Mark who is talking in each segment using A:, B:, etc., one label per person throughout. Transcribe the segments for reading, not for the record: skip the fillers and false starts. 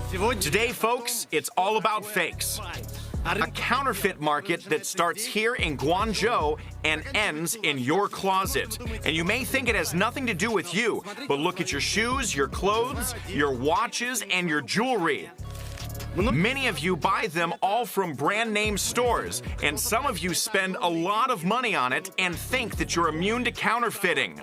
A: Today, folks, it's all about fakes. A counterfeit market that starts here in Guangzhou and ends in your closet. And you may think it has nothing to do with you, but look at your shoes, your clothes, your watches, and your jewelry. Many of you buy them all from brand name stores, and some of you spend a lot of money on it and think that you're immune to counterfeiting.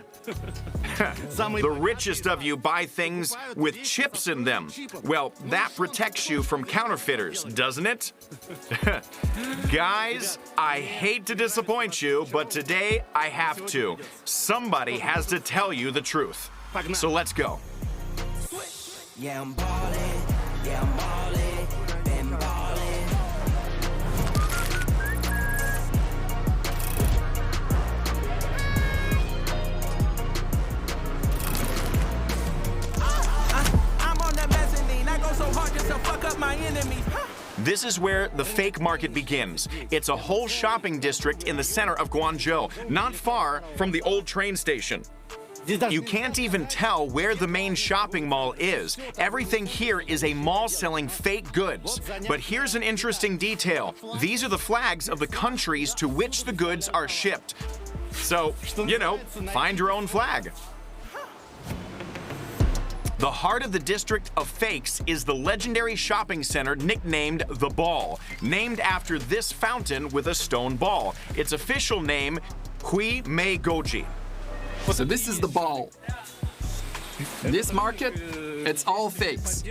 A: The richest of you buy things with chips in them. Well, that protects you from counterfeiters, doesn't it? Guys, I hate to disappoint you, but today I have to. Somebody has to tell you the truth. So let's go.
B: Yeah, I'm ballin', yeah, I'm ballin', been ballin'. I'm on the mezzanine, I go so hard just to fuck up my enemies.
A: This is where the fake market begins. It's a whole shopping district in the center of Guangzhou, not far from the old train station. You can't even tell where the main shopping mall is. Everything here is a mall selling fake goods. But here's an interesting detail. These are the flags of the countries to which the goods are shipped. So, you know, find your own flag. The heart of the district of fakes is the legendary shopping center nicknamed The Ball, named after this fountain with a stone ball. Its official name, Hui Mei Goji.
C: So this is the ball. This market, it's all fakes.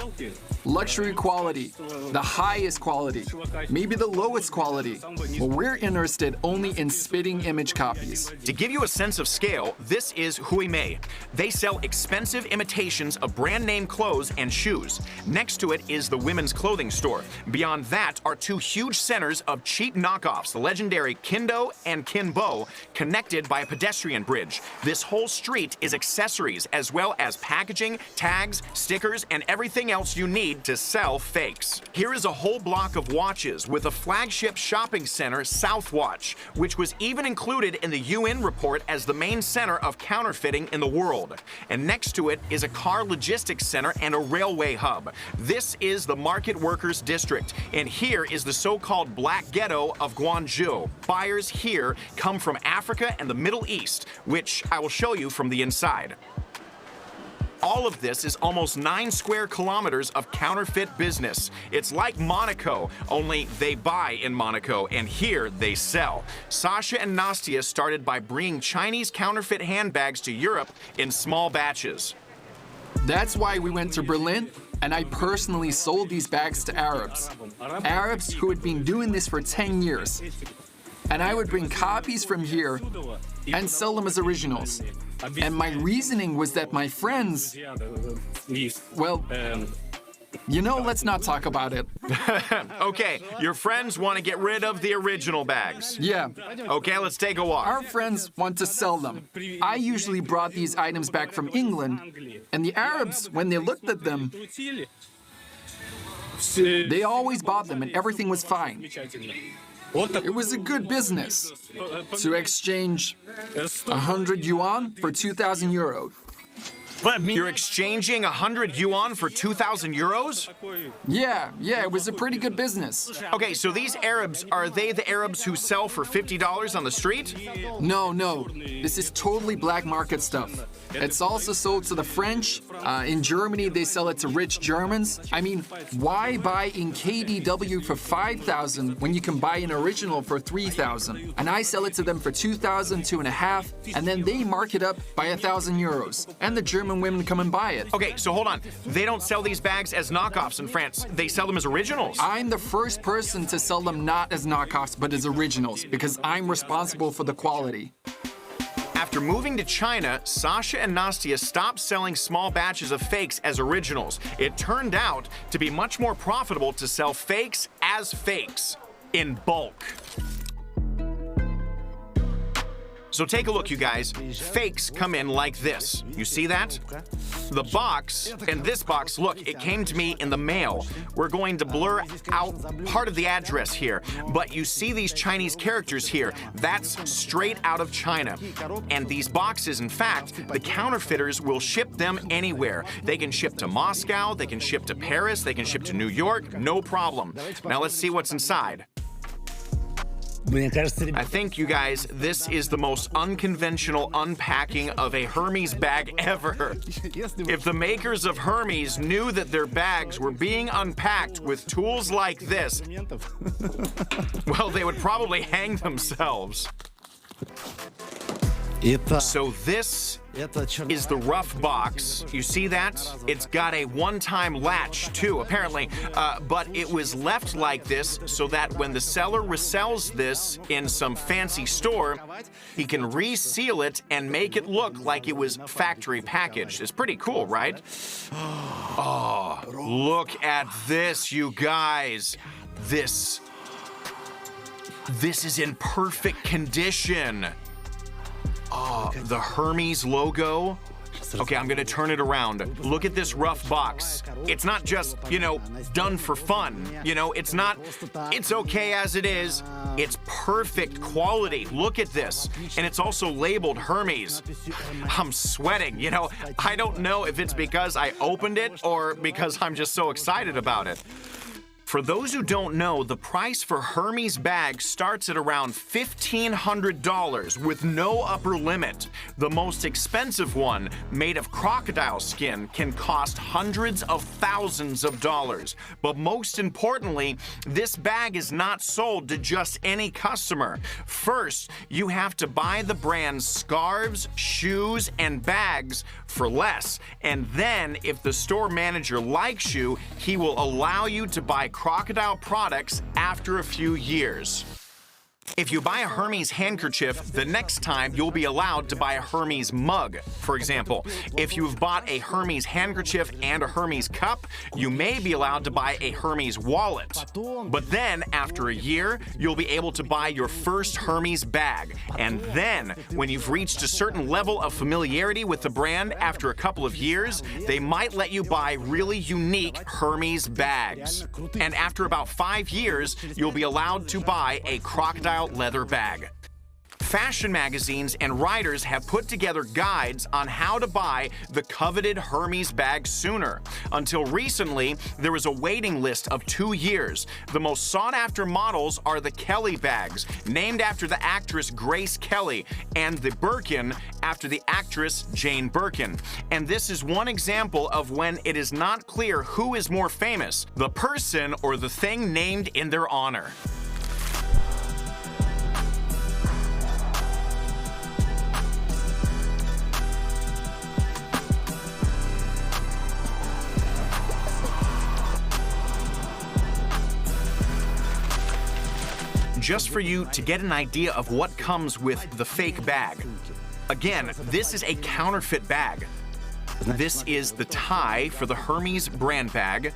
C: Luxury quality, the highest quality, maybe the lowest quality. But we're interested only in spitting image copies.
A: To give you a sense of scale, this is Hui Mei. They sell expensive imitations of brand name clothes and shoes. Next to it is the women's clothing store. Beyond that are two huge centers of cheap knockoffs, the legendary Kindo and Kinbo, connected by a pedestrian bridge. This whole street is accessories as well as packaging, tags, stickers, and everything else you need to sell fakes. Here is a whole block of watches with a flagship shopping center, Southwatch, which was even included in the UN report as the main center of counterfeiting in the world. And next to it is a car logistics center and a railway hub. This is the Market Workers District, and here is the so-called Black Ghetto of Guangzhou. Buyers here come from Africa and the Middle East, which I will show you from the inside. All of this is almost 9 square kilometers of counterfeit business. It's like Monaco, only they buy in Monaco, and here they sell. Sasha and Nastia started by bringing Chinese counterfeit handbags to Europe in small batches.
C: That's why we went to Berlin, and I personally sold these bags to Arabs. Arabs who had been doing this for 10 years. And I would bring copies from here and sell them as originals. And my reasoning was that my friends, well, you know, let's not talk about it.
A: Okay, your friends want to get rid of the original bags.
C: Yeah.
A: Okay, let's take a walk.
C: Our friends want to sell them. I usually brought these items back from England, and the Arabs, when they looked at them, they always bought them and everything was fine. It was a good business to exchange 100 yuan for 2,000 euros.
A: You're exchanging 100 yuan for 2,000 euros?
C: Yeah, it was a pretty good business.
A: Okay, so these Arabs, are they the Arabs who sell for $50 on the street?
C: No. This is totally black market stuff. It's also sold to the French. In Germany, they sell it to rich Germans. I mean, why buy in KDW for 5,000 when you can buy an original for 3,000? And I sell it to them for 2,000, 2.5, and then they mark it up by 1,000 euros. And the German women come and buy it.
A: Okay, so hold on. They don't sell these bags as knockoffs in France. They sell them as originals.
C: I'm the first person to sell them not as knockoffs, but as originals, because I'm responsible for the quality.
A: After moving to China, Sasha and Nastia stopped selling small batches of fakes as originals. It turned out to be much more profitable to sell fakes as fakes, in bulk. So take a look, you guys. Fakes come in like this. You see that? The box, and this box, look, it came to me in the mail. We're going to blur out part of the address here, but you see these Chinese characters here. That's straight out of China. And these boxes, in fact, the counterfeiters will ship them anywhere. They can ship to Moscow, they can ship to Paris, they can ship to New York, no problem. Now let's see what's inside. I think, you guys, this is the most unconventional unpacking of a Hermes bag ever. If the makers of Hermes knew that their bags were being unpacked with tools like this, well, they would probably hang themselves. So this is the rough box. You see that? It's got a one-time latch too, apparently, but it was left like this so that when the seller resells this in some fancy store, he can reseal it and make it look like it was factory packaged. It's pretty cool, right? Oh, look at this, you guys. This is in perfect condition. Oh, the Hermes logo. Okay, I'm gonna turn it around. Look at this rough box. It's not just, done for fun. It's okay as it is. It's perfect quality. Look at this. And it's also labeled Hermes. I'm sweating, I don't know if it's because I opened it or because I'm just so excited about it. For those who don't know, the price for Hermes bags starts at around $1,500 with no upper limit. The most expensive one, made of crocodile skin, can cost hundreds of thousands of dollars. But most importantly, this bag is not sold to just any customer. First, you have to buy the brand's scarves, shoes, and bags for less. And then, if the store manager likes you, he will allow you to buy crocodile products after a few years. If you buy a Hermes handkerchief, the next time you'll be allowed to buy a Hermes mug. For example, if you've bought a Hermes handkerchief and a Hermes cup, you may be allowed to buy a Hermes wallet. But then, after a year, you'll be able to buy your first Hermes bag. And then, when you've reached a certain level of familiarity with the brand after a couple of years, they might let you buy really unique Hermes bags. And after about 5 years, you'll be allowed to buy a crocodile leather bag. Fashion magazines and writers have put together guides on how to buy the coveted Hermes bag sooner. Until recently, there was a waiting list of 2 years. The most sought-after models are the Kelly bags, named after the actress Grace Kelly, and the Birkin, after the actress Jane Birkin. And this is one example of when it is not clear who is more famous, the person or the thing named in their honor. Just for you to get an idea of what comes with the fake bag. Again, this is a counterfeit bag. This is the tie for the Hermes brand bag.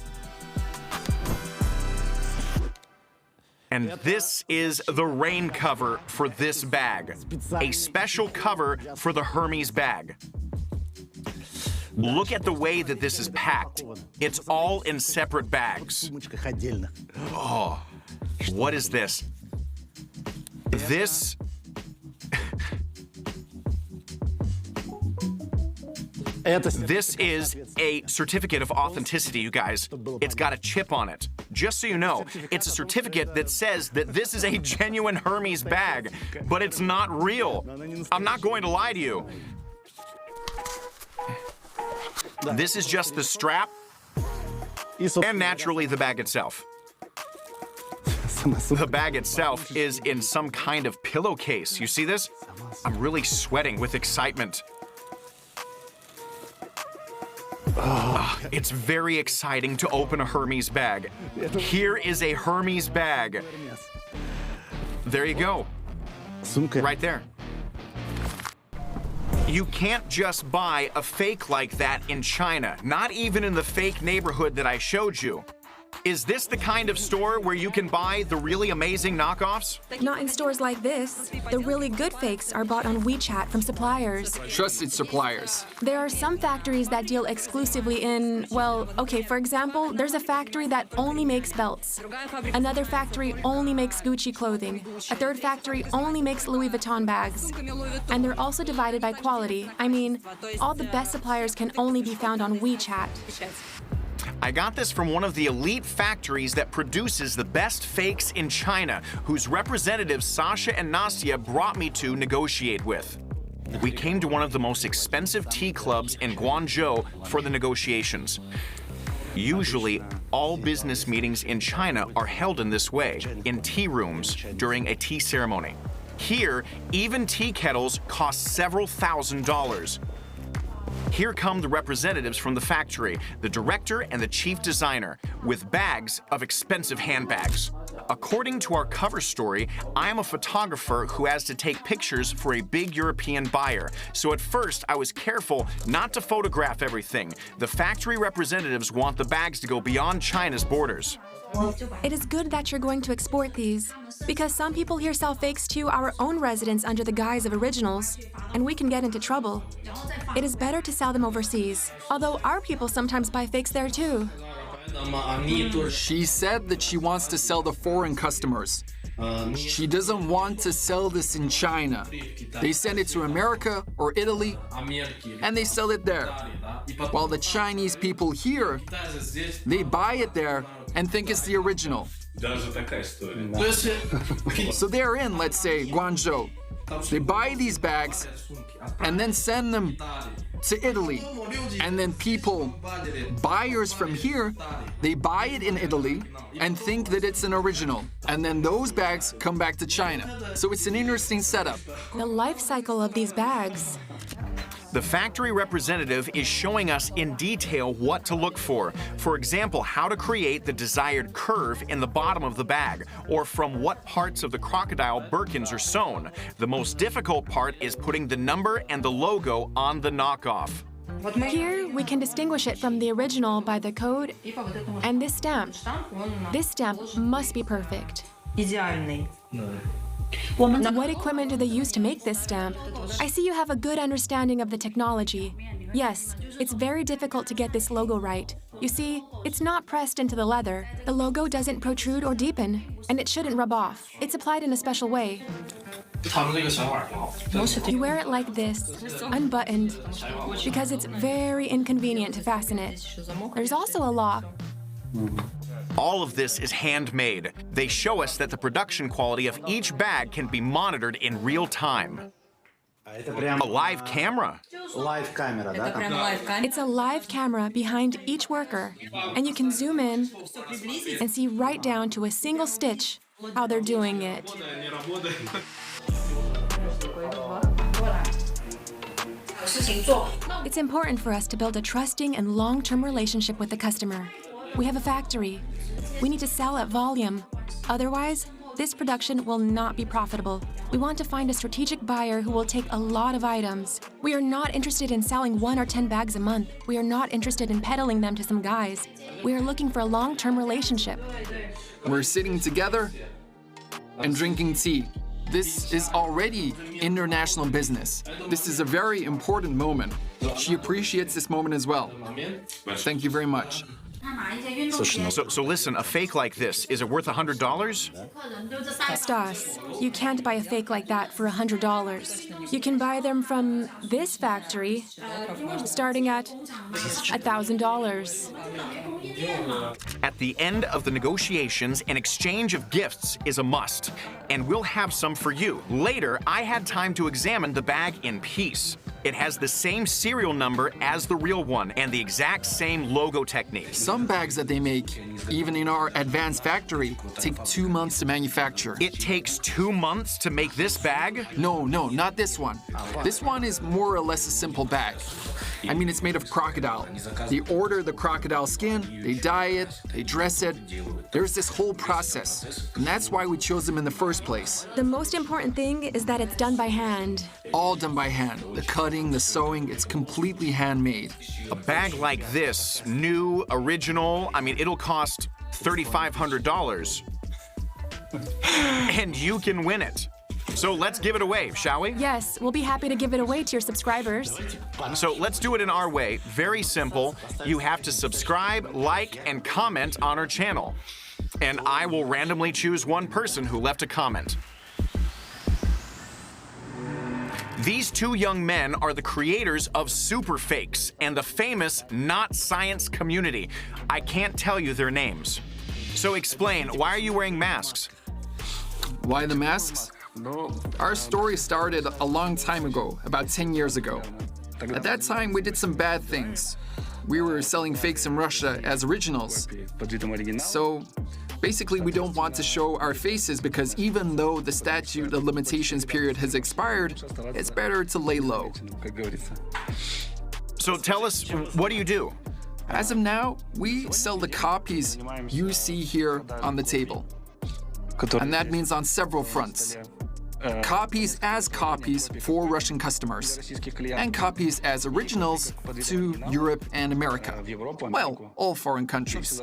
A: And this is the rain cover for this bag. A special cover for the Hermes bag. Look at the way that this is packed. It's all in separate bags. Oh, what is this? This is a certificate of authenticity, you guys. It's got a chip on it. Just so you know, it's a certificate that says that this is a genuine Hermes bag, but it's not real. I'm not going to lie to you. This is just the strap and naturally the bag itself. The bag itself is in some kind of pillowcase. You see this? I'm really sweating with excitement. It's very exciting to open a Hermes bag. Here is a Hermes bag. There you go. Right there. You can't just buy a fake like that in China, not even in the fake neighborhood that I showed you. Is this the kind of store where you can buy the really amazing knockoffs?
D: Not in stores like this. The really good fakes are bought on WeChat from suppliers.
C: Trusted suppliers.
D: There are some factories that deal exclusively in, well, okay, for example, there's a factory that only makes belts. Another factory only makes Gucci clothing. A third factory only makes Louis Vuitton bags. And they're also divided by quality. I mean, all the best suppliers can only be found on WeChat.
A: I got this from one of the elite factories that produces the best fakes in China, whose representatives Sasha and Nastya brought me to negotiate with. We came to one of the most expensive tea clubs in Guangzhou for the negotiations. Usually, all business meetings in China are held in this way, in tea rooms during a tea ceremony. Here, even tea kettles cost several $1,000s. Here come the representatives from the factory, the director and the chief designer, with bags of expensive handbags. According to our cover story, I am a photographer who has to take pictures for a big European buyer. So at first, I was careful not to photograph everything. The factory representatives want the bags to go beyond China's borders.
D: It is good that you're going to export these, because some people here sell fakes to our own residents under the guise of originals, and we can get into trouble. It is better to sell them overseas, although our people sometimes buy fakes there too.
C: She said that she wants to sell to foreign customers. She doesn't want to sell this in China. They send it to America or Italy, and they sell it there. While the Chinese people here, they buy it there and think it's the original. So they're in, let's say, Guangzhou. They buy these bags and then send them to Italy. And then people, buyers from here, they buy it in Italy and think that it's an original. And then those bags come back to China. So it's an interesting setup.
D: The life cycle of these bags.
A: The factory representative is showing us in detail what to look for. For example, how to create the desired curve in the bottom of the bag, or from what parts of the crocodile Birkins are sewn. The most difficult part is putting the number and the logo on the knockoff.
D: Here, we can distinguish it from the original by the code and this stamp. This stamp must be perfect. What equipment do they use to make this stamp? I see you have a good understanding of the technology. Yes, it's very difficult to get this logo right. You see, it's not pressed into the leather. The logo doesn't protrude or deepen, and it shouldn't rub off. It's applied in a special way. You wear it like this, unbuttoned, because it's very inconvenient to fasten it. There's also a lock.
A: All of this is handmade. They show us that the production quality of each bag can be monitored in real time. A live camera.
D: It's a live camera behind each worker, and you can zoom in and see right down to a single stitch how they're doing it. It's important for us to build a trusting and long-term relationship with the customer. We have a factory. We need to sell at volume. Otherwise, this production will not be profitable. We want to find a strategic buyer who will take a lot of items. We are not interested in selling 1 or 10 bags a month. We are not interested in peddling them to some guys. We are looking for a long-term relationship.
C: We're sitting together and drinking tea. This is already international business. This is a very important moment. She appreciates this moment as well. Thank you very much.
A: So listen, a fake like this, is it worth $100?
D: Stas, you can't buy a fake like that for $100. You can buy them from this factory, starting at $1,000.
A: At the end of the negotiations, an exchange of gifts is a must, and we'll have some for you. Later, I had time to examine the bag in peace. It has the same serial number as the real one and the exact same logo technique.
C: Some bags that they make, even in our advanced factory, take 2 months to manufacture.
A: It takes 2 months to make this bag?
C: No, not this one. This one is more or less a simple bag. I mean, it's made of crocodile. They order the crocodile skin, they dye it, they dress it. There's this whole process, and that's why we chose them in the first place.
D: The most important thing is that it's done by hand.
C: All done by hand. The cutting, the sewing, it's completely handmade.
A: A bag like this, new, original, I mean, it'll cost $3,500. And you can win it. So let's give it away, shall we?
D: Yes, we'll be happy to give it away to your subscribers.
A: So let's do it in our way. Very simple. You have to subscribe, like, and comment on our channel. And I will randomly choose one person who left a comment. These two young men are the creators of Super Fakes and the famous Not Science community. I can't tell you their names. So explain, why are you wearing masks?
C: Why the masks? Our story started a long time ago, about 10 years ago. At that time, we did some bad things. We were selling fakes in Russia as originals. So basically, we don't want to show our faces because even though the statute of limitations period has expired, it's better to lay low.
A: So tell us, what do you do?
C: As of now, we sell the copies you see here on the table. And that means on several fronts. Copies as copies for Russian customers, and copies as originals to Europe and America. Well, all foreign countries.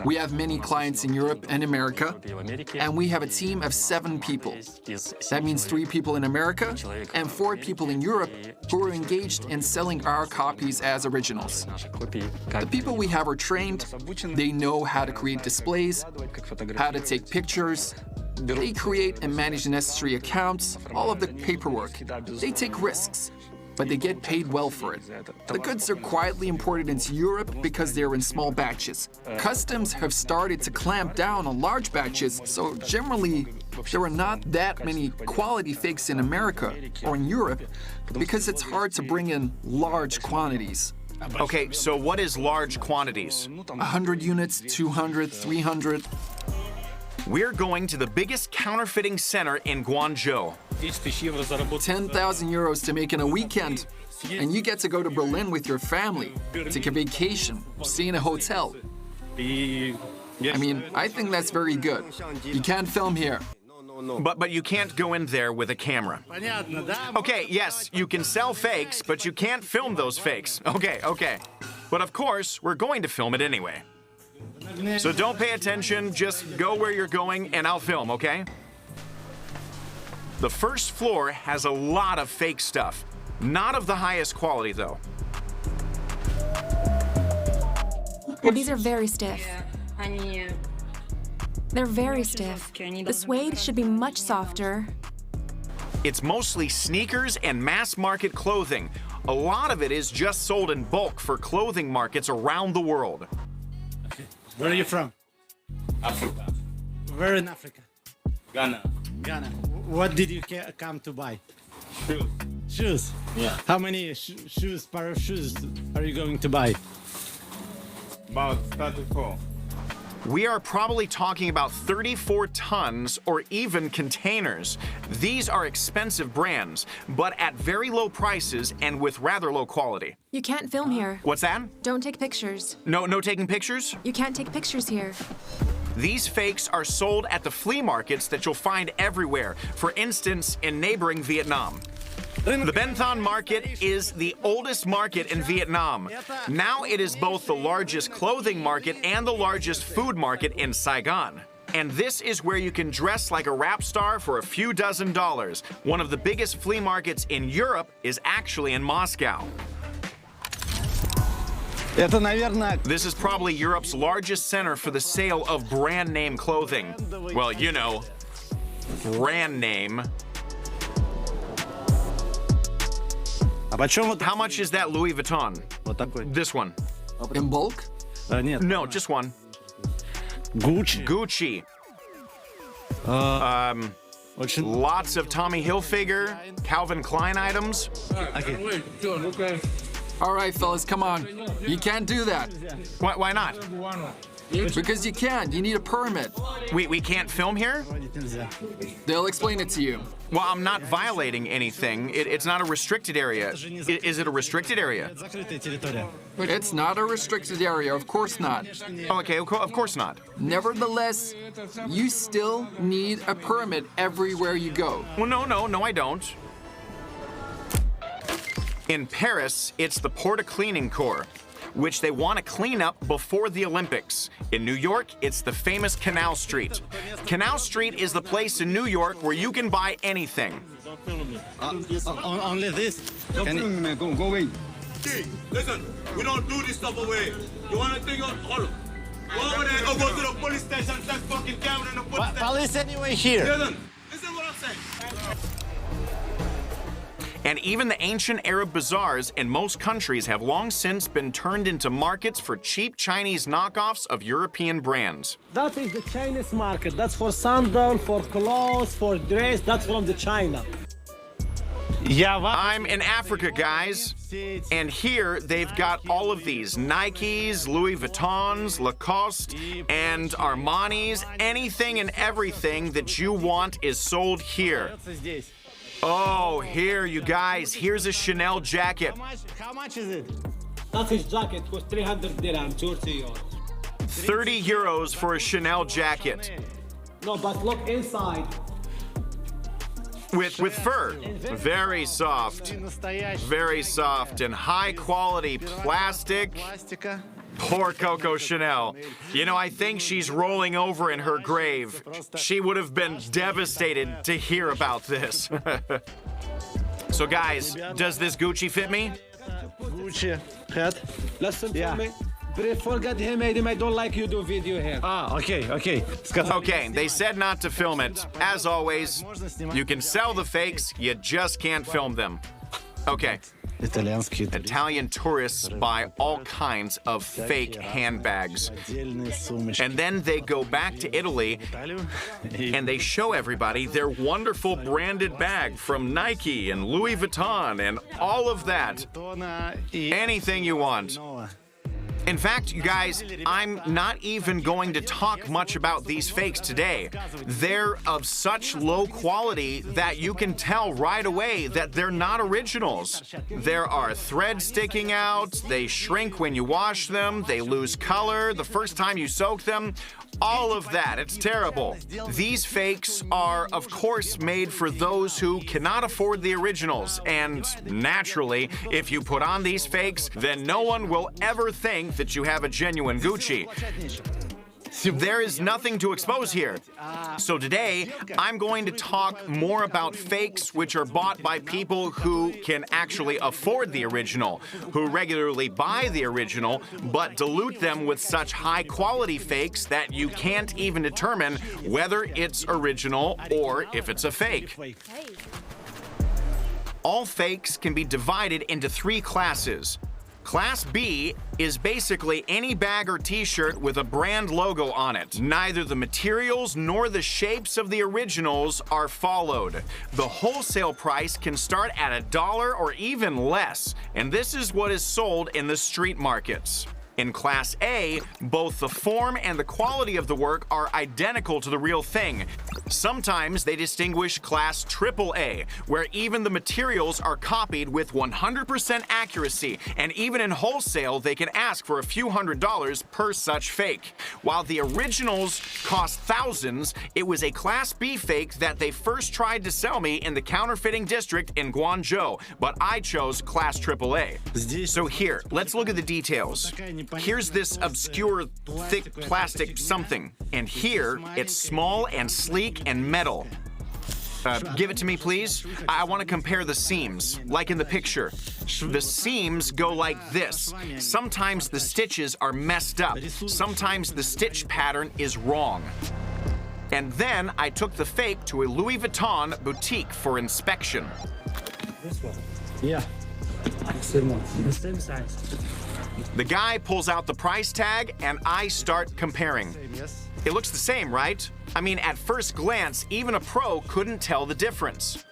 C: We have many clients in Europe and America, and we have a team of 7 people. That means 3 people in America and 4 people in Europe who are engaged in selling our copies as originals. The people we have are trained. They know how to create displays, how to take pictures. They create and manage the necessary accounts, all of the paperwork. They take risks, but they get paid well for it. The goods are quietly imported into Europe because they're in small batches. Customs have started to clamp down on large batches, so generally there are not that many quality fakes in America or in Europe because it's hard to bring in large quantities.
A: Okay, so what is large quantities?
C: 100 units, 200, 300.
A: We're going to the biggest counterfeiting center in Guangzhou.
C: 10,000 euros to make in a weekend, and you get to go to Berlin with your family, take a vacation, stay in a hotel. I mean, I think that's very good. You can't film here.
A: But you can't go in there with a camera. Okay, yes, you can sell fakes, but you can't film those fakes. Okay. But of course, we're going to film it anyway. So don't pay attention, just go where you're going and I'll film, okay? The first floor has a lot of fake stuff. Not of the highest quality, though.
D: Well, these are very stiff. They're very stiff. The suede should be much softer.
A: It's mostly sneakers and mass-market clothing. A lot of it is just sold in bulk for clothing markets around the world.
E: Where are you from?
B: Africa.
E: Where in Africa?
B: Ghana.
E: Ghana. What did you come to buy?
B: Shoes.
E: Shoes?
B: Yeah.
E: How many pair of shoes are you going to buy?
B: About 34.
A: We are probably talking about 34 tons or even containers. These are expensive brands, but at very low prices and with rather low quality.
D: You can't film here.
A: What's that?
D: Don't take pictures.
A: No taking pictures?
D: You can't take pictures here.
A: These fakes are sold at the flea markets that you'll find everywhere, for instance, in neighboring Vietnam. The Ben Thanh market is the oldest market in Vietnam. Now it is both the largest clothing market and the largest food market in Saigon. And this is where you can dress like a rap star for a few dozen dollars. One of the biggest flea markets in Europe is actually in Moscow. This is probably Europe's largest center for the sale of brand name clothing. Well, you know, brand name. How much is that Louis Vuitton? This one.
C: In bulk?
A: No, just one. Gucci. Lots of Tommy Hilfiger, Calvin Klein items.
C: All right, fellas, come on. You can't do that.
A: Why not?
C: Because you can't. You need a permit.
A: We can't film here?
C: They'll explain it to you.
A: Well, I'm not violating anything. It's not a restricted area. Is it a restricted area?
C: It's not a restricted area, of course not.
A: Okay, of course not.
C: Nevertheless, you still need a permit everywhere you go.
A: Well, no, I don't. In Paris, it's the Porta Cleaning Corps, which they want to clean up before the Olympics. In New York, it's the famous Canal Street. Canal Street is the place in New York where you can buy anything.
E: Only this.
F: Go away. Listen, we don't do this stuff away. You want to think of all of go over there or go to the police station, that's fucking camera in the police station.
E: Police anyway here.
F: Listen what I'm saying.
A: And even the ancient Arab bazaars in most countries have long since been turned into markets for cheap Chinese knockoffs of European brands.
E: That is the Chinese market. That's for sandal, for clothes, for dress. That's from the China. Yeah,
A: I'm in Africa, guys. And here they've got all of these Nikes, Louis Vuittons, Lacoste, and Armani's. Anything and everything that you want is sold here. Oh, here, you guys. Here's a Chanel jacket.
E: How much is it? That is jacket was 300 dirham, 30 euros.
A: 30 euros for a Chanel jacket.
E: No, but look inside.
A: With fur. Very soft. Very soft and high quality plastic. Poor Coco Chanel. You know, I think she's rolling over in her grave. She would have been devastated to hear about this. So guys, does this Gucci fit me?
E: Gucci hat. Listen to me. Forget him, I don't like you do video here. Okay.
A: Okay, they said not to film it. As always, you can sell the fakes, you just can't film them. Okay. Italian tourists buy all kinds of fake handbags. And then they go back to Italy and they show everybody their wonderful branded bag from Nike and Louis Vuitton and all of that. Anything you want. In fact, you guys, I'm not even going to talk much about these fakes today. They're of such low quality that you can tell right away that they're not originals. There are threads sticking out, they shrink when you wash them, they lose color the first time you soak them. All of that, it's terrible. These fakes are, of course, made for those who cannot afford the originals. And naturally, if you put on these fakes, then no one will ever think that you have a genuine Gucci. There is nothing to expose here. So today, I'm going to talk more about fakes which are bought by people who can actually afford the original, who regularly buy the original, but dilute them with such high-quality fakes that you can't even determine whether it's original or if it's a fake. All fakes can be divided into 3 classes. Class B is basically any bag or t-shirt with a brand logo on it. Neither the materials nor the shapes of the originals are followed. The wholesale price can start at $1 or even less, and this is what is sold in the street markets. In Class A, both the form and the quality of the work are identical to the real thing. Sometimes they distinguish Class AAA, where even the materials are copied with 100% accuracy, and even in wholesale, they can ask for a few $100s per such fake. While the originals cost thousands, it was a Class B fake that they first tried to sell me in the counterfeiting district in Guangzhou, but I chose Class AAA. So here, let's look at the details. Here's this obscure, thick plastic something, and here it's small and sleek and metal. Give it to me, please. I want to compare the seams, like in the picture. The seams go like this. Sometimes the stitches are messed up. Sometimes the stitch pattern is wrong. And then I took the fake to a Louis Vuitton boutique for inspection.
E: This one. Yeah. The same size.
A: The guy pulls out the price tag and I start comparing. It looks the same, right? I mean, at first glance, even a pro couldn't tell the difference.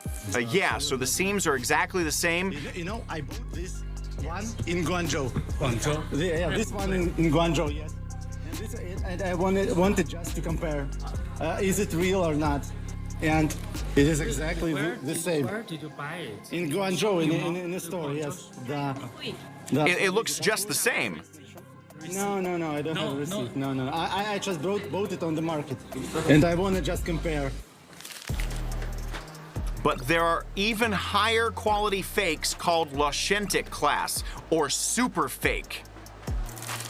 A: Yeah, so the seams are exactly the same.
E: You know, I bought this one in Guangzhou. Guangzhou? Yeah, this one in Guangzhou, yes. And I wanted just to compare. Is it real or not? And it is exactly the same.
G: Where did you buy it?
E: In Guangzou, in a store, yes.
A: It looks just the same.
E: No, I don't have a receipt. No. I just bought it on the market. And I want to just compare.
A: But there are even higher quality fakes called l'authentic class, or super fake.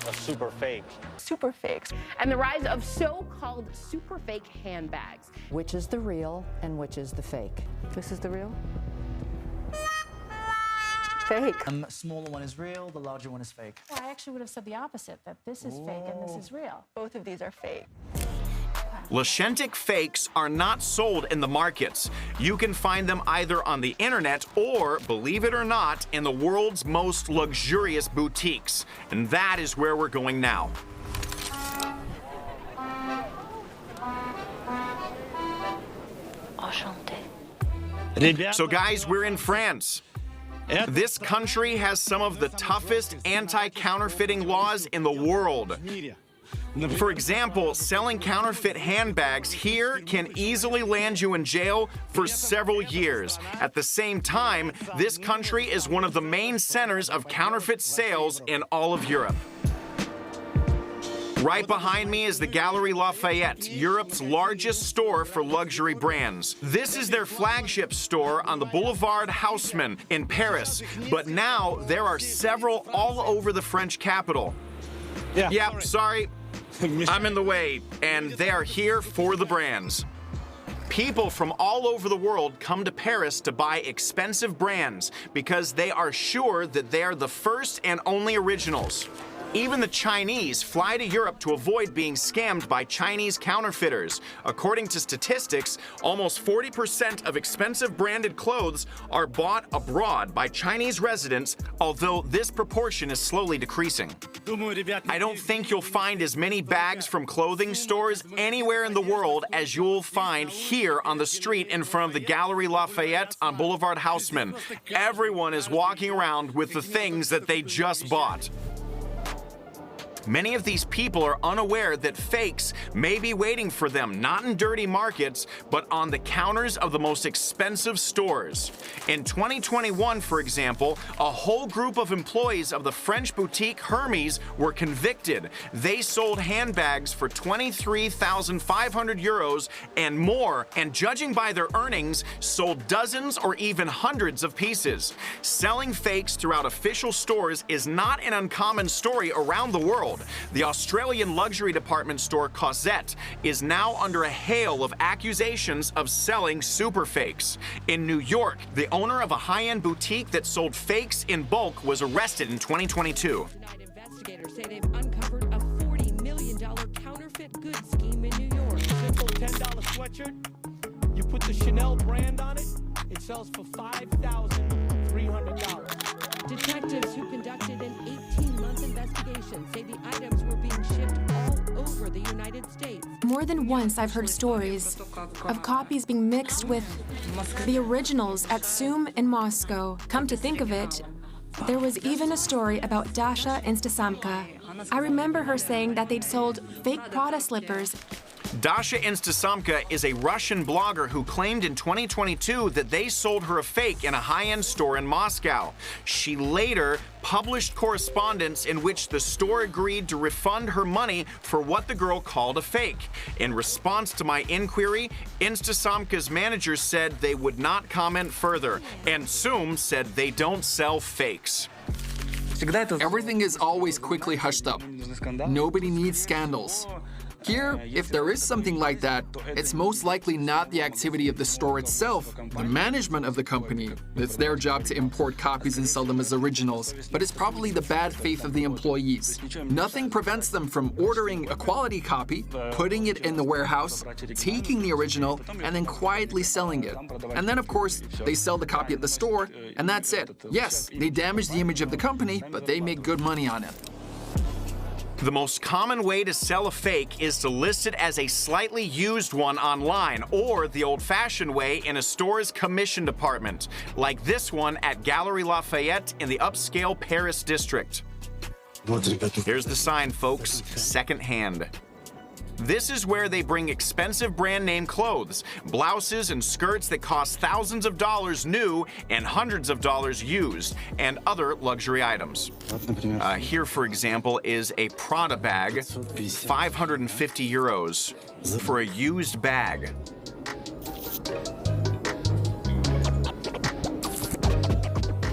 G: A super fake.
H: Super fakes.
I: And the rise of so-called super fake handbags.
H: Which is the real and which is the fake? This is the real? Fake.
J: The smaller one is real, the larger one is fake.
K: Well, I actually would have said the opposite, that this is fake and this is real.
H: Both of these are fake.
A: L'authentic fakes are not sold in the markets. You can find them either on the internet or, believe it or not, in the world's most luxurious boutiques. And that is where we're going now. So guys, we're in France. This country has some of the toughest anti-counterfeiting laws in the world. For example, selling counterfeit handbags here can easily land you in jail for several years. At the same time, this country is one of the main centers of counterfeit sales in all of Europe. Right behind me is the Galeries Lafayette, Europe's largest store for luxury brands. This is their flagship store on the Boulevard Haussmann in Paris, but now there are several all over the French capital. Yeah, sorry, I'm in the way, and they are here for the brands. People from all over the world come to Paris to buy expensive brands because they are sure that they are the first and only originals. Even the Chinese fly to Europe to avoid being scammed by Chinese counterfeiters. According to statistics, almost 40% of expensive branded clothes are bought abroad by Chinese residents, although this proportion is slowly decreasing. I don't think you'll find as many bags from clothing stores anywhere in the world as you'll find here on the street in front of the Galeries Lafayette on Boulevard Haussmann. Everyone is walking around with the things that they just bought. Many of these people are unaware that fakes may be waiting for them, not in dirty markets, but on the counters of the most expensive stores. In 2021, for example, a whole group of employees of the French boutique Hermes were convicted. They sold handbags for 23,500 euros and more, and judging by their earnings, sold dozens or even hundreds of pieces. Selling fakes throughout official stores is not an uncommon story around the world. The Australian luxury department store Counterfeit is now under a hail of accusations of selling super fakes. In New York, the owner of a high-end boutique that sold fakes in bulk was arrested in 2022.
I: Investigators say they've uncovered a $40 million counterfeit goods scheme in New York.
B: Simple $10 sweatshirt. You put the Chanel brand on it, it sells for $5,300.
I: Detectives who conducted an 18-month investigation say the items were being shipped all over the United States.
D: More than once I've heard stories of copies being mixed with the originals at Sum in Moscow. Come to think of it, there was even a story about Dasha Instasamka. I remember her saying that they'd sold fake Prada slippers.
A: Dasha Instasamka is a Russian blogger who claimed in 2022 that they sold her a fake in a high-end store in Moscow. She later published correspondence in which the store agreed to refund her money for what the girl called a fake. In response to my inquiry, Instasamka's manager said they would not comment further, and Sum said they don't sell fakes.
C: Everything is always quickly hushed up. Nobody needs scandals. Here, if there is something like that, it's most likely not the activity of the store itself, the management of the company. It's their job to import copies and sell them as originals, but it's probably the bad faith of the employees. Nothing prevents them from ordering a quality copy, putting it in the warehouse, taking the original, and then quietly selling it. And then, of course, they sell the copy at the store, and that's it. Yes, they damage the image of the company, but they make good money on it.
A: The most common way to sell a fake is to list it as a slightly used one online, or the old-fashioned way in a store's commission department, like this one at Galeries Lafayette in the upscale Paris district. Here's the sign, folks, second-hand. This is where they bring expensive brand name clothes, blouses and skirts that cost thousands of dollars new and hundreds of dollars used, and other luxury items. Here, for example, is a Prada bag, 550 euros for a used bag.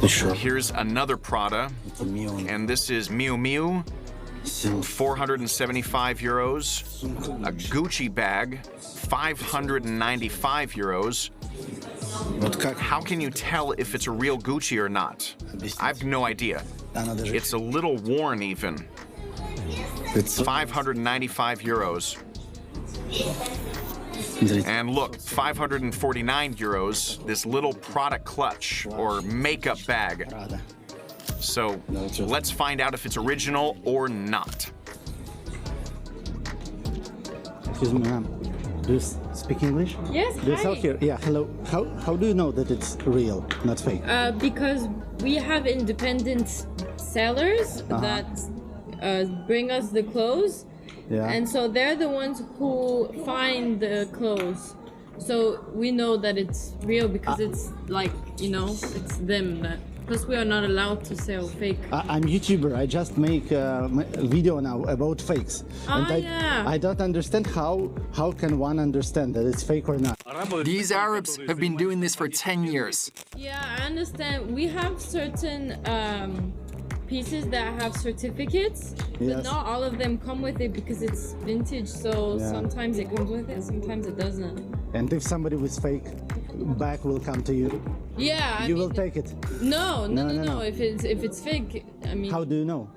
A: Here's another Prada, and this is Miu Miu, 475 euros. A Gucci bag, 595 euros. How can you tell if it's a real Gucci or not? I have no idea. It's a little worn even. 595 euros. And look, 549 euros, this little Prada clutch or makeup bag. So let's find out if it's original or not.
E: Excuse me, ma'am. Do you speak English?
L: Yes,
E: Do you sell
L: hi.
E: here? Yeah, hello. How do you know that it's real, not fake?
L: Because we have independent sellers that bring us the clothes.
E: Yeah.
L: And so they're the ones who find the clothes. So we know that it's real because it's like, you know, it's them that. Plus we are not allowed to sell fake.
E: I'm YouTuber. I just make a video now about fakes. I don't understand how can one understand that it's fake or not.
C: These Arabs have been doing this for 10 years.
L: Yeah, I understand. We have certain pieces that have certificates, but not all of them come with it because it's vintage. So sometimes it comes with it, sometimes it doesn't.
E: And if somebody with fake bag will come to you, you will take it.
L: No. If it's fake, I mean.
E: How do you know?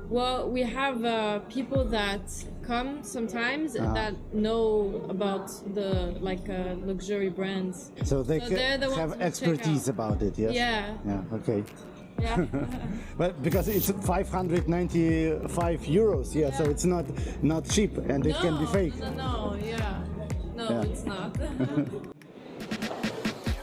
L: Well, we have people that come sometimes that know about the luxury brands.
E: So they
L: they're the ones
E: have
L: who
E: expertise
L: check out.
E: about it. Yes.
L: Yeah.
E: Yeah. Okay.
L: Yeah.
E: But because it's 595 euros, so it's not cheap, and it can be fake.
L: No, it's not.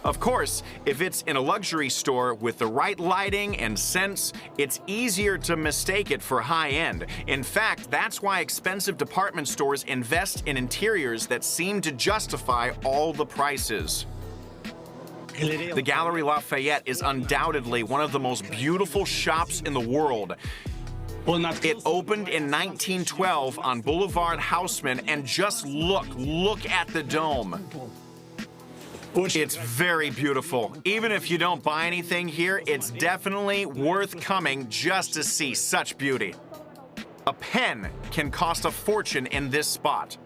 A: Of course, if it's in a luxury store with the right lighting and scents, it's easier to mistake it for high-end. In fact, that's why expensive department stores invest in interiors that seem to justify all the prices. The Galerie Lafayette is undoubtedly one of the most beautiful shops in the world. It opened in 1912 on Boulevard Haussmann, and just look at the dome. It's very beautiful. Even if you don't buy anything here, it's definitely worth coming just to see such beauty. A pen can cost a fortune in this spot.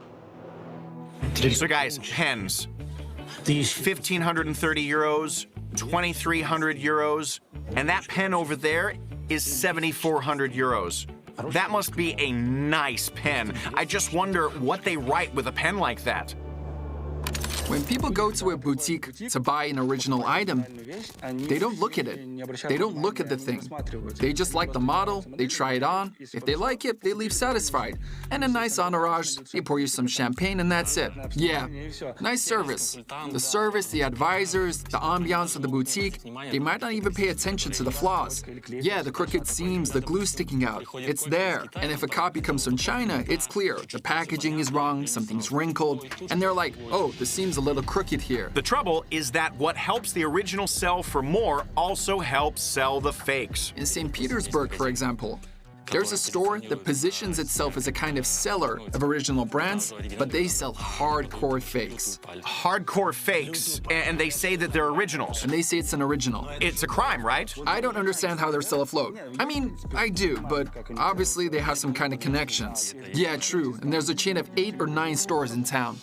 A: So guys, pens. 1,530 euros, 2,300 euros, and that pen over there is 7,400 euros. That must be a nice pen. I just wonder what they write with a pen like that.
C: When people go to a boutique to buy an original item, they don't look at it. They don't look at the thing. They just like the model, they try it on. If they like it, they leave satisfied. And a nice entourage, they pour you some champagne and that's it. Yeah, nice service. The service, the advisors, the ambiance of the boutique, they might not even pay attention to the flaws. Yeah, the crooked seams, the glue sticking out, it's there. And if a copy comes from China, it's clear. The packaging is wrong, something's wrinkled, and they're like, oh, the seam's a little crooked here.
A: The trouble is that what helps the original sell for more also helps sell the fakes.
C: In St. Petersburg, for example, there's a store that positions itself as a kind of seller of original brands, but they sell hardcore fakes.
A: Hardcore fakes, and they say that they're originals.
C: And they say it's an original.
A: It's a crime, right?
C: I don't understand how they're still afloat. I mean, I do, but obviously they have some kind of connections. Yeah, true, and there's a chain of 8 or 9 stores in town.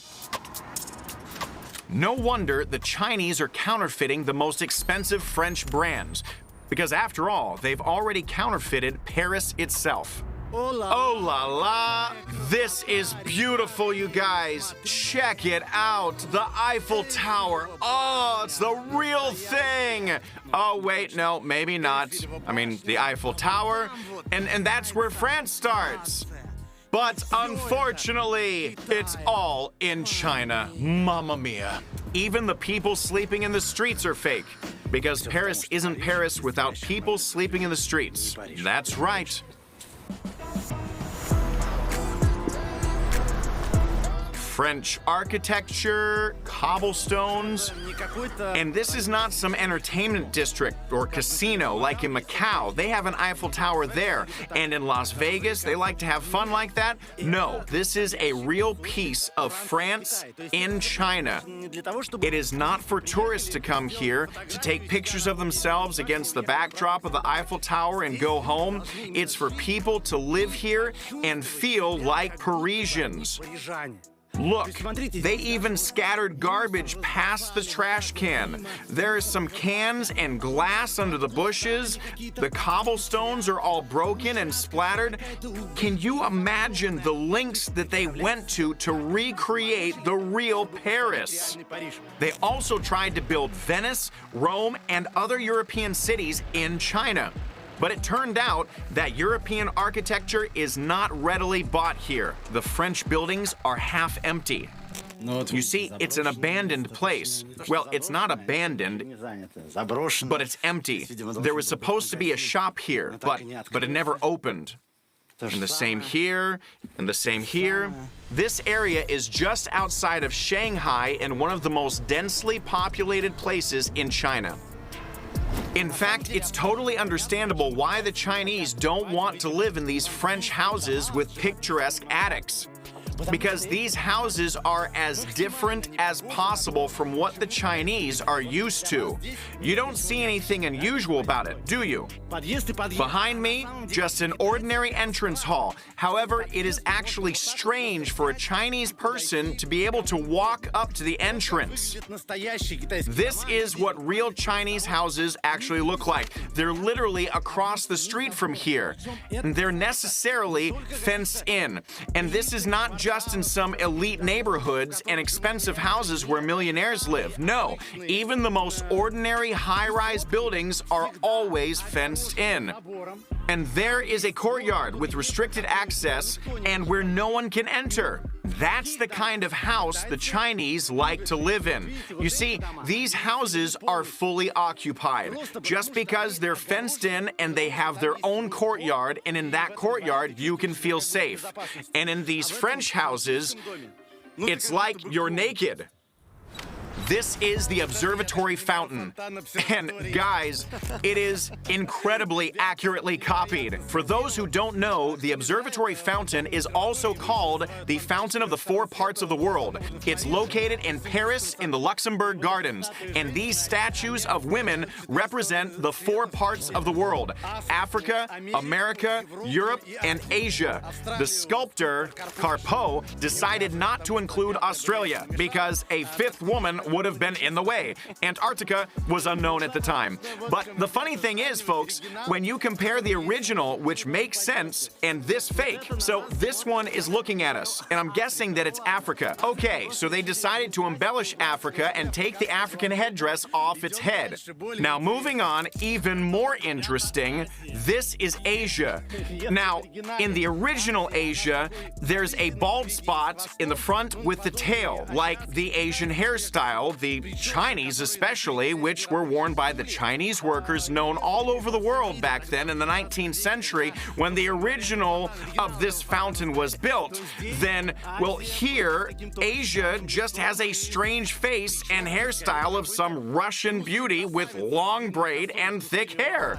A: No wonder the Chinese are counterfeiting the most expensive French brands. Because after all, they've already counterfeited Paris itself. Oh la la! This is beautiful, you guys. Check it out. The Eiffel Tower. Oh, it's the real thing. Oh, wait, no, maybe not. I mean, the Eiffel Tower. And that's where France starts. But unfortunately, it's all in China. Mamma mia. Even the people sleeping in the streets are fake. Because Paris isn't Paris without people sleeping in the streets. That's right. French architecture, cobblestones, and this is not some entertainment district or casino like in Macau. They have an Eiffel Tower there. And in Las Vegas, they like to have fun like that? No, this is a real piece of France in China. It is not for tourists to come here to take pictures of themselves against the backdrop of the Eiffel Tower and go home. It's for people to live here and feel like Parisians. Look, they even scattered garbage past the trash can. There are some cans and glass under the bushes. The cobblestones are all broken and splattered. Can you imagine the lengths that they went to recreate the real Paris? They also tried to build Venice, Rome, and other European cities in China. But it turned out that European architecture is not readily bought here. The French buildings are half empty. You see, it's an abandoned place. Well, it's not abandoned, but it's empty. There was supposed to be a shop here, but it never opened. And the same here, and the same here. This area is just outside of Shanghai and one of the most densely populated places in China. In fact, it's totally understandable why the Chinese don't want to live in these French houses with picturesque attics. Because these houses are as different as possible from what the Chinese are used to. You don't see anything unusual about it, do you? Behind me, just an ordinary entrance hall. However, it is actually strange for a Chinese person to be able to walk up to the entrance. This is what real Chinese houses actually look like. They're literally across the street from here. They're necessarily fenced in. And this is not just in some elite neighborhoods and expensive houses where millionaires live. No, even the most ordinary high-rise buildings are always fenced in. And there is a courtyard with restricted access and where no one can enter. That's the kind of house the Chinese like to live in. You see, these houses are fully occupied just because they're fenced in and they have their own courtyard, and in that courtyard you can feel safe. And in these French houses, it's like you're naked. This is the observatory fountain. And guys, it is incredibly accurately copied. For those who don't know, the observatory fountain is also called the Fountain of the Four Parts of the World. It's located in Paris in the Luxembourg Gardens. And these statues of women represent the four parts of the world: Africa, America, Europe, and Asia. The sculptor, Carpeau, decided not to include Australia because a fifth woman would have been in the way. Antarctica was unknown at the time. But the funny thing is, folks, when you compare the original, which makes sense, and this fake, so this one is looking at us, and I'm guessing that it's Africa. Okay, so they decided to embellish Africa and take the African headdress off its head. Now, moving on, even more interesting, this is Asia. Now, in the original Asia, there's a bald spot in the front with the tail, like the Asian hairstyle, the Chinese especially, which were worn by the Chinese workers known all over the world back then in the 19th century when the original of this fountain was built. Then, well, here, Asia just has a strange face and hairstyle of some Russian beauty with long braid and thick hair.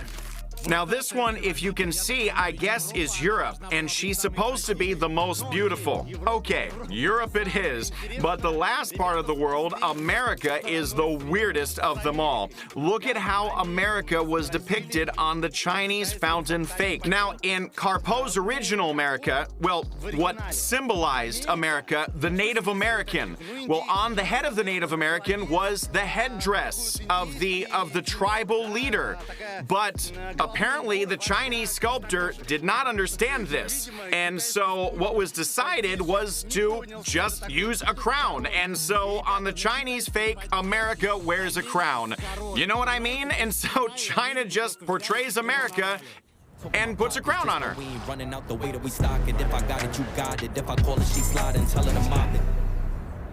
A: Now this one, if you can see, I guess is Europe, and she's supposed to be the most beautiful. Okay, Europe it is, but the last part of the world, America, is the weirdest of them all. Look at how America was depicted on the Chinese fountain fake. Now, in Carpeau's original America, well, what symbolized America, the Native American. Well, on the head of the Native American was the headdress of the tribal leader, but apparently, the Chinese sculptor did not understand this, and so what was decided was to just use a crown, and so on the Chinese fake, America wears a crown. You know what I mean? And so China just portrays America and puts a crown on her.
M: We ain't running out the way that we stock it. If I got it, you got it. If I call it, she slide and tell her to mop it.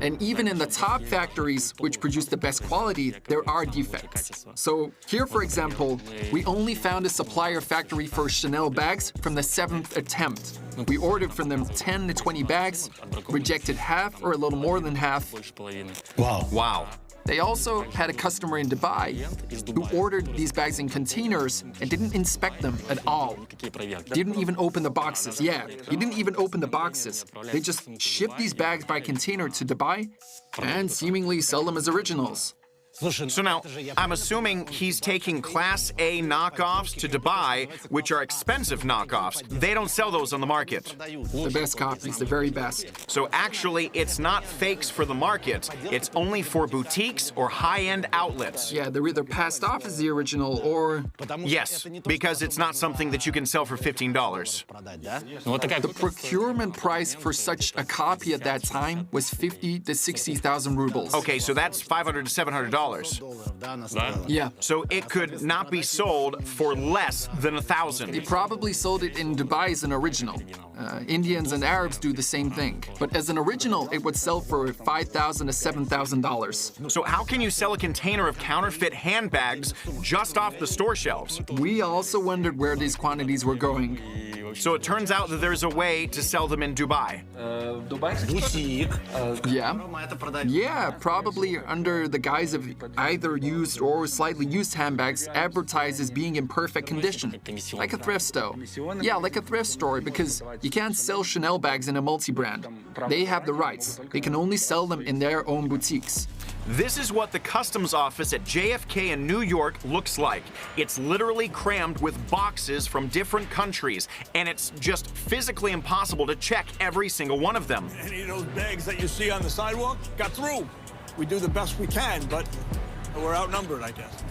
C: And even in the top factories, which produce the best quality, there are defects. So here, for example, we only found a supplier factory for Chanel bags from the 7th attempt. We ordered from them 10 to 20 bags, rejected half or a little more than half.
E: Wow.
A: Wow.
C: They also had a customer in Dubai who ordered these bags in containers and didn't inspect them at all. Didn't even open the boxes. Yeah, he didn't even open the boxes. They just shipped these bags by container to Dubai and seemingly sell them as originals.
A: So now, I'm assuming he's taking Class A knockoffs to Dubai, which are expensive knockoffs. They don't sell those on the market.
C: The best copies, the very best.
A: So actually, it's not fakes for the market. It's only for boutiques or high-end outlets.
C: Yeah, they're either passed off as the original or...
A: Yes, because it's not something that you can sell for $15.
C: The procurement price for such a copy at that time was 50 to 60,000 rubles.
A: Okay, so that's $500 to $700.
C: Yeah.
A: So it could not be sold for less than $1,000.
C: They probably sold it in Dubai as an original. Indians and Arabs do the same thing. But as an original, it would sell for $5,000 to $7,000.
A: So how can you sell a container of counterfeit handbags just off the store shelves?
C: We also wondered where these quantities were going.
A: So it turns out that there's a way to sell them in Dubai.
C: Yeah, probably under the guise of either used or slightly used handbags advertised as being in perfect condition. Like a thrift store. Yeah, like a thrift store, because you can't sell Chanel bags in a multi-brand. They have the rights. They can only sell them in their own boutiques.
A: This is what the customs office at JFK in New York looks like. It's literally crammed with boxes from different countries, and it's just physically impossible to check every single one of them.
B: Any of those bags that you see on the sidewalk got through. We do the best we can, but we're outnumbered, I guess.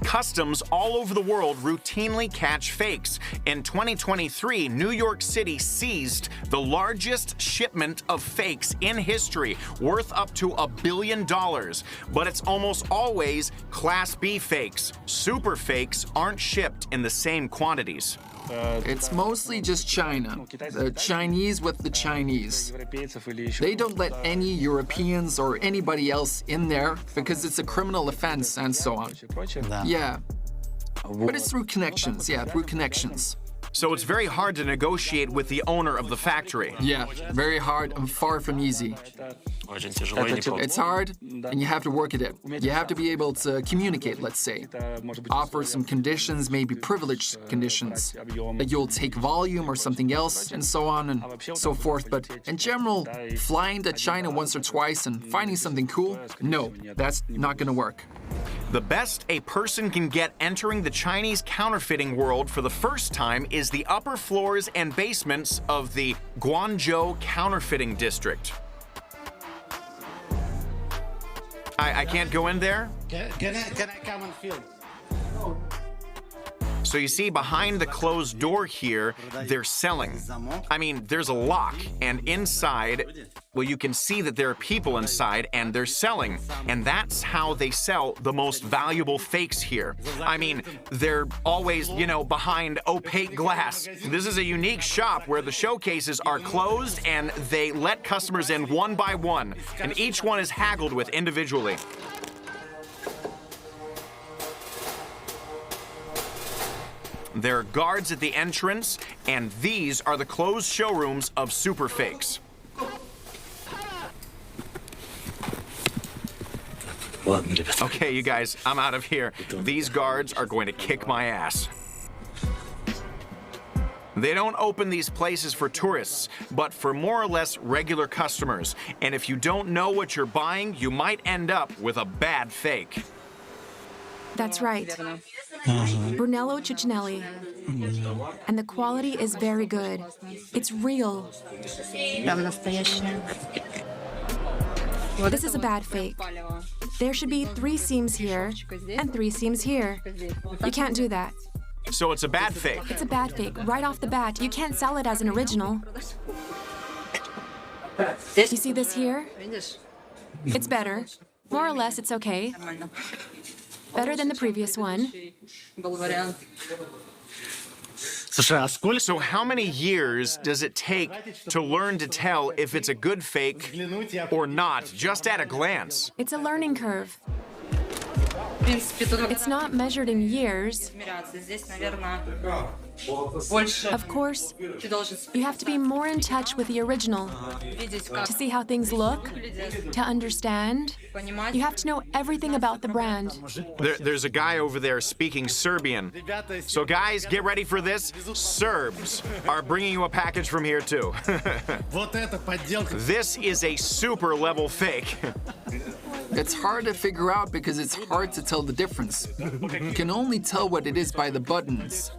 A: Customs all over the world routinely catch fakes. In 2023, New York City seized the largest shipment of fakes in history, worth up to $1 billion. But it's almost always Class B fakes. Super fakes aren't shipped in the same quantities.
C: It's mostly just China. The Chinese with the Chinese. They don't let any Europeans or anybody else in there because it's a criminal offense and so on. Yeah. But it's through connections. Yeah, through connections.
A: So it's very hard to negotiate with the owner of the factory.
C: Yeah, very hard and far from easy. It's hard, and you have to work at it. You have to be able to communicate, let's say. Offer some conditions, maybe privileged conditions. That you'll take volume or something else, and so on and so forth. But in general, flying to China once or twice and finding something cool, no, that's not gonna work.
A: The best a person can get entering the Chinese counterfeiting world for the first time is the upper floors and basements of the Guangzhou counterfeiting district. I can't go in there?
E: Can I come and film?
A: So you see, behind the closed door here, they're selling. I mean, there's a lock, and inside, well, you can see that there are people inside, and they're selling. And that's how they sell the most valuable fakes here. I mean, they're always, you know, behind opaque glass. This is a unique shop where the showcases are closed, and they let customers in one by one, and each one is haggled with individually. There are guards at the entrance, and these are the closed showrooms of super fakes. Okay, you guys, I'm out of here. These guards are going to kick my ass. They don't open these places for tourists, but for more or less regular customers. And if you don't know what you're buying, you might end up with a bad fake.
D: That's right. Brunello Cucinelli. And the quality is very good. It's real. This is a bad fake. There should be 3 seams here and 3 seams here. You can't do that.
A: So it's a bad fake.
D: It's a bad fake. Right off the bat, you can't sell it as an original. You see this here? It's better. More or less, it's okay. Better than the previous one.
A: So how many years does it take to learn to tell if it's a good fake or not, just at a glance?
D: It's a learning curve. It's not measured in years. Of course, you have to be more in touch with the original to see how things look, to understand. You have to know everything about the brand.
A: There's a guy over there speaking Serbian. So guys, get ready for this. Serbs are bringing you a package from here too. This is a super level fake.
C: It's hard to figure out because it's hard to tell the difference. You can only tell what it is by the buttons.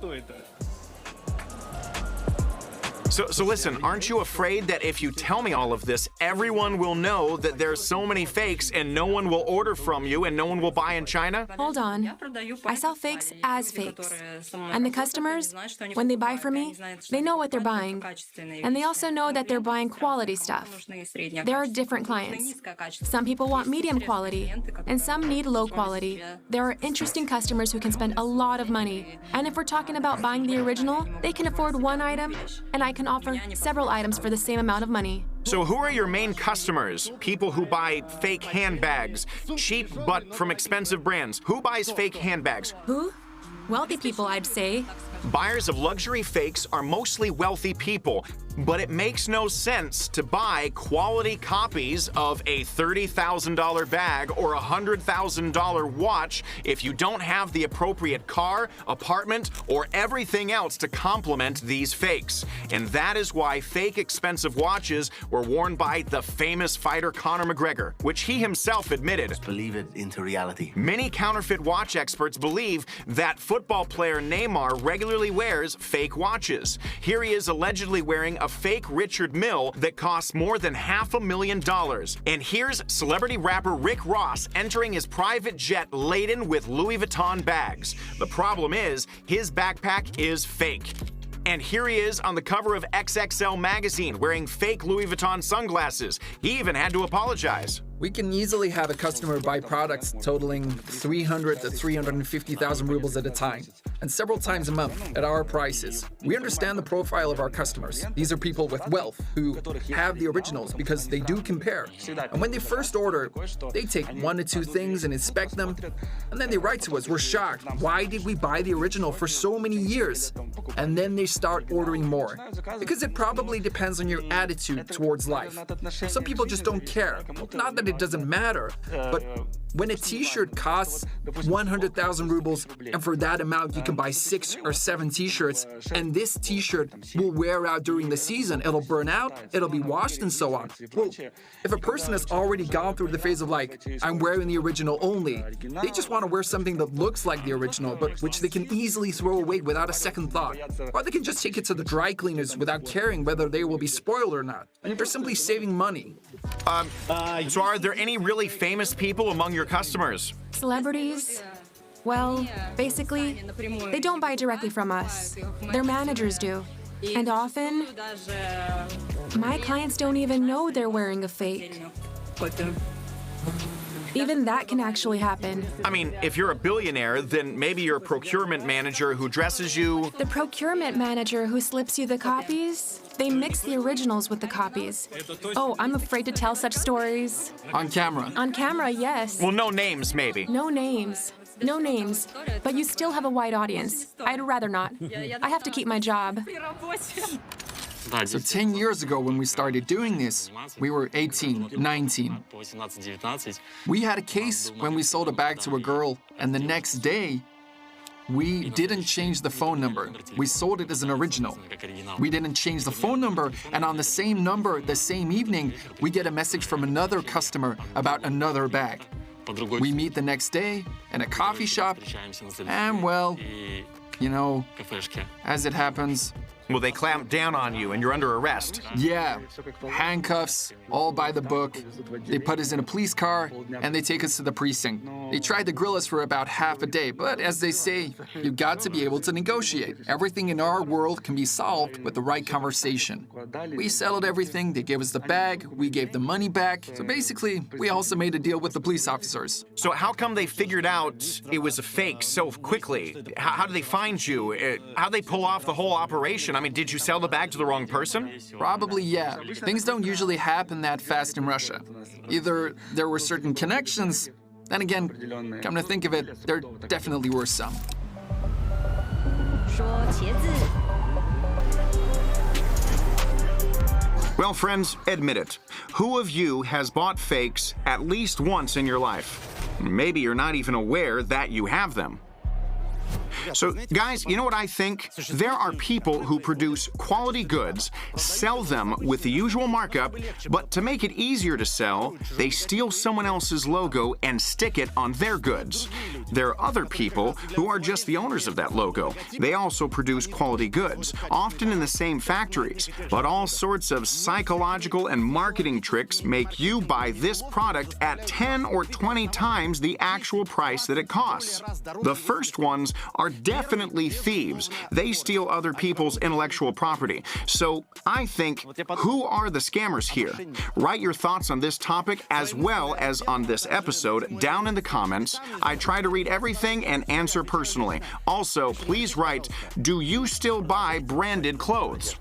A: So listen, aren't you afraid that if you tell me all of this, everyone will know that there's so many fakes and no one will order from you and no one will buy in China?
D: Hold on. I sell fakes as fakes. And the customers, when they buy from me, they know what they're buying. And they also know that they're buying quality stuff. There are different clients. Some people want medium quality, and some need low quality. There are interesting customers who can spend a lot of money. And if we're talking about buying the original, they can afford one item, and I can offer several items for the same amount of money.
A: So who are your main customers? People who buy fake handbags, cheap but from expensive brands. Who buys fake handbags?
D: Who? Wealthy people, I'd say.
A: Buyers of luxury fakes are mostly wealthy people, but it makes no sense to buy quality copies of a $30,000 bag or a $100,000 watch if you don't have the appropriate car, apartment, or everything else to complement these fakes. And that is why fake expensive watches were worn by the famous fighter Conor McGregor, which he himself admitted.
M: Believe it into reality.
A: Many counterfeit watch experts believe that football player Neymar regularly wears fake watches. Here he is allegedly wearing a fake Richard Mille that costs more than $500,000. And here's celebrity rapper Rick Ross entering his private jet laden with Louis Vuitton bags. The problem is, his backpack is fake. And here he is on the cover of XXL magazine wearing fake Louis Vuitton sunglasses. He even had to apologize.
C: We can easily have a customer buy products totaling 300 to 350,000 rubles at a time, and several times a month at our prices. We understand the profile of our customers. These are people with wealth who have the originals because they do compare. And when they first order, they take 1 to 2 things and inspect them, and then they write to us, "We're shocked. Why did we buy the original for so many years?" And then they start ordering more. Because it probably depends on your attitude towards life. Some people just don't care. Not that it doesn't matter, but when a t-shirt costs 100,000 rubles and for that amount you can buy 6 or 7 t-shirts, and this t-shirt will wear out during the season, it'll burn out, it'll be washed and so on. Well, if a person has already gone through the phase of like, I'm wearing the original only, they just want to wear something that looks like the original, but which they can easily throw away without a second thought. Or they can just take it to the dry cleaners without caring whether they will be spoiled or not. And they're simply saving money.
A: So are there any really famous people among your customers?
D: Celebrities? Well, basically, they don't buy directly from us. Their managers do. And often, my clients don't even know they're wearing a fake. Even that can actually happen.
A: I mean, if you're a billionaire, then maybe your procurement manager who dresses you...
D: The procurement manager who slips you the copies? They mix the originals with the copies. Oh, I'm afraid to tell such stories.
C: On camera?
D: On camera, yes.
A: Well, no names, maybe.
D: No names. No names. But you still have a wide audience. I'd rather not. I have to keep my job.
C: So 10 years ago when we started doing this, we were 18, 19. We had a case when we sold a bag to a girl, and the next day, we didn't change the phone number. We sold it as an original. We didn't change the phone number, and on the same number, the same evening, we get a message from another customer about another bag. We meet the next day in a coffee shop, and well, you know, as it happens,
A: Will they clamp down on you and you're under arrest?
C: Yeah, handcuffs, all by the book. They put us in a police car and they take us to the precinct. They tried to grill us for about half a day, but as they say, you've got to be able to negotiate. Everything in our world can be solved with the right conversation. We settled everything, they gave us the bag, we gave the money back. So basically, we also made a deal with the police officers.
A: So how come they figured out it was a fake so quickly? How did they find you? How'd they pull off the whole operation? I mean, did you sell the bag to the wrong person?
C: Probably, yeah. Things don't usually happen that fast in Russia. Either there were certain connections, then again, come to think of it, there definitely were some.
A: Well, friends, admit it. Who of you has bought fakes at least once in your life? Maybe you're not even aware that you have them. So, guys, you know what I think? There are people who produce quality goods, sell them with the usual markup, but to make it easier to sell, they steal someone else's logo and stick it on their goods. There are other people who are just the owners of that logo. They also produce quality goods, often in the same factories, but all sorts of psychological and marketing tricks make you buy this product at 10 or 20 times the actual price that it costs. The first ones are definitely thieves. They steal other people's intellectual property. So I think, who are the scammers here? Write your thoughts on this topic as well as on this episode down in the comments. I try to read everything and answer personally. Also, please write, do you still buy branded clothes?